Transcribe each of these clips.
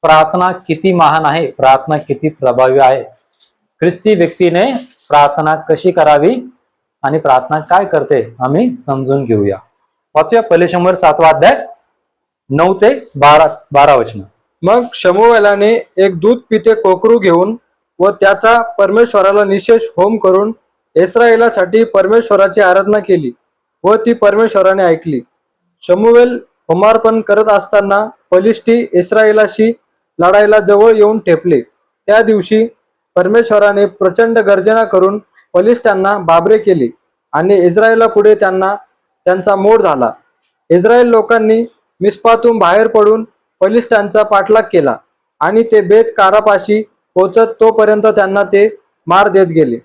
प्रार्थना किती महान आहे, प्रार्थना किती प्रभावी आहे, ख्रिस्ती व्यक्तीने प्रार्थना कशी करावी आणि प्रार्थना काय करते आम्ही समजून घेऊया. वाचूया पहिले शमूएल 7वा अध्याय 9 ते 12 वचन. मग शमूएलाने एक दूध पिते कोकरू घेऊन व त्याचा परमेश्वराला निशेष होम करून इस्राయేलासाठी परमेश्वराची आराधना केली व ती परमेश्वराने ऐकली. शमूएल होमार्पण करत असताना फलिष्टी इस्राయేलाशी लढायला जवळ येऊन ठेपले. त्या दिवशी परमेश्वराने प्रचंड गर्जना करून फलिष्ट्यांना बाबरे केले आणि इस्राయేलापुढे त्यांचा मोड झाला. इस्रायल लोकांनी मिस्पातून बाहेर पडून फलिष्ट्यांचा पाठलाग केला आणि ते बेत कारापाशी पोचत तोपर्यंत त्यांना ते मार देत गेले.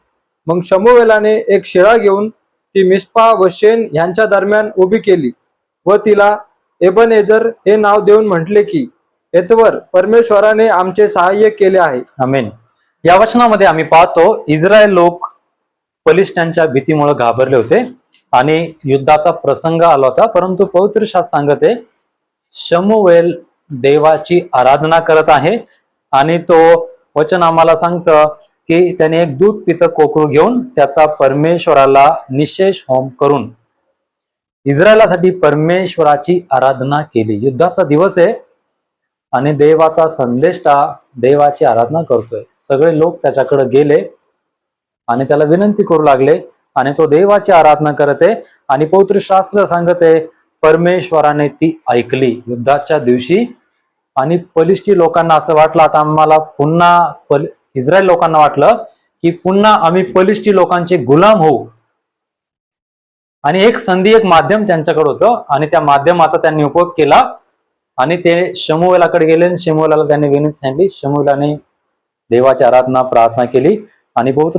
मग शमूएलाने एक शिळा घेऊन ती मिस्पा व शेन यांच्या दरम्यान उभी केली व तिला एबनेजर हे नाव देऊन म्हटले की येतवर परमेश्वराने आमचे सहाय्य केले आहे. आमेन. या वचनामध्ये आम्ही पाहतो इस्रायल लोक फलिष्ट्यांच्या भीतीमुळे घाबरले होते आणि युद्धाचा प्रसंग आला होता. परंतु पवित्र शास्त्र सांगते शमूएल देवाची आराधना करत आहे आणि तो वचन आम्हाला सांगतं की त्याने एक दूध पितं कोकरू घेऊन त्याचा परमेश्वराला निशेष होम करून इस्रायलासाठी परमेश्वराची आराधना केली. युद्धाचा दिवस आहे आणि देवाचा संदेष्टा देवाची आराधना करतोय. सगळे लोक त्याच्याकडे गेले आणि त्याला विनंती करू लागले आणि तो देवाची आराधना करत आहे आणि पवित्र शास्त्र सांगते परमेश्वराने ती ऐकली युद्धाच्या दिवशी. आणि फलिष्टी लोकांना असं वाटलं आता आम्हाला पुन्हा इस्रायल लोकांना वाटलं की पुन्हा आम्ही फलिष्टी लोकांचे गुलाम होऊ. आणि एक संधी एक माध्यम त्यांच्याकडे होतं आणि त्या माध्यमाचा त्यांनी उपयोग केला आणि ते शमूएलाकडे गेले आणि शमूएलाला त्यांनी विनंती सांगितली. शमूएलाने देवाची आराधना प्रार्थना केली आणि पवित्र